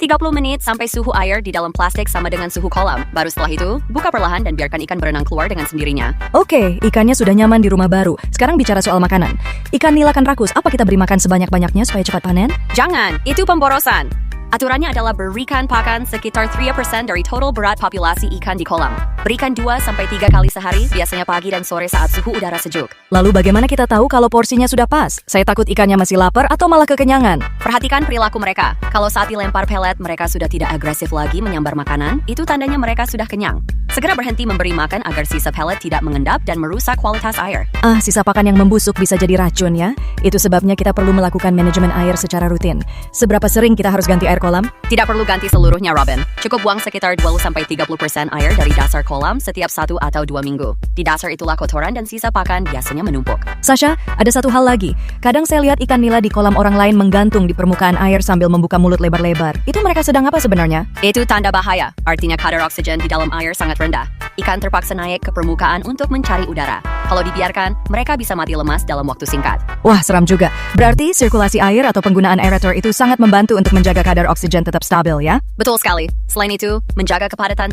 30 menit sampai suhu air di dalam plastik sama dengan suhu kolam. Baru setelah itu, buka perlahan dan biarkan ikan berenang keluar dengan sendirinya. Oke, ikannya sudah nyaman di rumah baru. Sekarang bicara soal makanan. Ikan nila kan rakus, apa kita beri makan sebanyak-banyaknya supaya cepat panen? Jangan, itu pemborosan. Aturannya adalah berikan pakan sekitar 3% dari total berat populasi ikan di kolam. Berikan 2-3 kali sehari, biasanya pagi dan sore saat suhu udara sejuk. Lalu bagaimana kita tahu kalau porsinya sudah pas? Saya takut ikannya masih lapar atau malah kekenyangan. Perhatikan perilaku mereka. Kalau saat dilempar pelet mereka sudah tidak agresif lagi menyambar makanan, itu tandanya mereka sudah kenyang. Segera berhenti memberi makan agar sisa pelet tidak mengendap dan merusak kualitas air. Sisa pakan yang membusuk bisa jadi racun ya. Itu sebabnya kita perlu melakukan manajemen air secara rutin. Seberapa sering kita harus ganti air kolam? Tidak perlu ganti seluruhnya, Robin. Cukup buang sekitar 20-30% air dari dasar kolam setiap 1 atau 2 minggu. Di dasar itulah kotoran dan sisa pakan biasanya menumpuk. Sasha, ada satu hal lagi. Kadang saya lihat ikan nila di kolam orang lain menggantung di permukaan air sambil membuka mulut lebar-lebar. Itu mereka sedang apa sebenarnya? Itu tanda bahaya. Artinya kadar oksigen di dalam air sangat rendah. Ikan terpaksa naik ke permukaan untuk mencari udara. Kalau dibiarkan, mereka bisa mati lemas dalam waktu singkat. Wah, seram juga. Berarti sirkulasi air atau penggunaan aerator itu sangat membantu untuk menjaga kadar oksigen tetap stabil ya? Betul sekali. Selain itu, menjaga kepadatan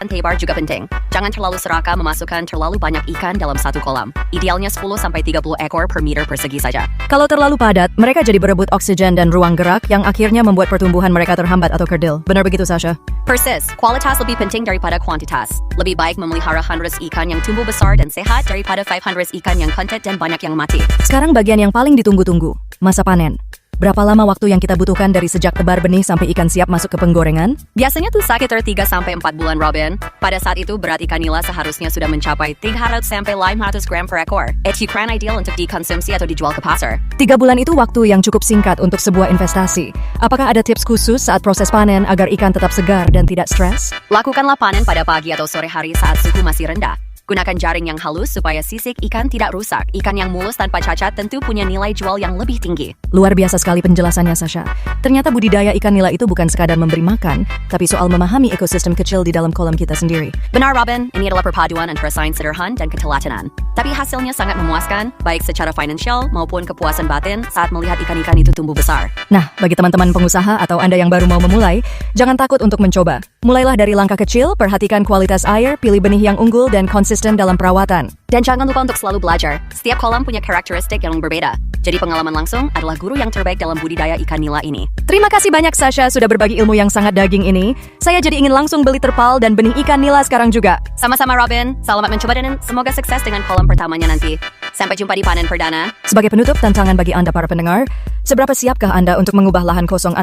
tebar juga penting. Jangan terlalu serakah memasukkan terlalu banyak ikan dalam satu kolam. Idealnya 10-30 ekor per meter persegi saja. Kalau terlalu padat, mereka jadi berebut oksigen dan ruang gerak yang akhirnya membuat pertumbuhan mereka terhambat atau kerdil. Benar begitu, Sasha? Persis, kualitas lebih penting daripada kuantitas. Lebih baik memelihara 100 ikan yang tumbuh besar dan sehat daripada 500 ikan yang kontet dan banyak yang mati. Sekarang bagian yang paling ditunggu-tunggu, masa panen. Berapa lama waktu yang kita butuhkan dari sejak tebar benih sampai ikan siap masuk ke penggorengan? Biasanya tuh sekitar 3-4 bulan, Robin. Pada saat itu berat ikan nila seharusnya sudah mencapai 300-500 gram per ekor. Itu ukuran ideal untuk dikonsumsi atau dijual ke pasar. 3 bulan itu waktu yang cukup singkat untuk sebuah investasi. Apakah ada tips khusus saat proses panen agar ikan tetap segar dan tidak stres? Lakukanlah panen pada pagi atau sore hari saat suhu masih rendah. Gunakan jaring yang halus supaya sisik ikan tidak rusak. Ikan yang mulus tanpa cacat tentu punya nilai jual yang lebih tinggi. Luar biasa sekali penjelasannya, Sasha. Ternyata budidaya ikan nila itu bukan sekadar memberi makan, tapi soal memahami ekosistem kecil di dalam kolam kita sendiri. Benar, Robin. Ini adalah perpaduan antara sains sederhana dan keteladanan. Tapi hasilnya sangat memuaskan, baik secara finansial maupun kepuasan batin saat melihat ikan-ikan itu tumbuh besar. Nah, bagi teman-teman pengusaha atau Anda yang baru mau memulai, jangan takut untuk mencoba. Mulailah dari langkah kecil, perhatikan kualitas air, pilih benih yang unggul dan konsisten dalam perawatan. Dan jangan lupa untuk selalu belajar. Setiap kolam punya karakteristik yang berbeda. Jadi pengalaman langsung adalah guru yang terbaik dalam budidaya ikan nila ini. Terima kasih banyak, Sasha, sudah berbagi ilmu yang sangat daging ini. Saya jadi ingin langsung beli terpal dan benih ikan nila sekarang juga. Sama-sama, Robin. Selamat mencoba dan semoga sukses dengan kolam pertamanya nanti. Sampai jumpa di panen perdana. Sebagai penutup, tantangan bagi Anda para pendengar, seberapa siapkah Anda untuk mengubah lahan kosong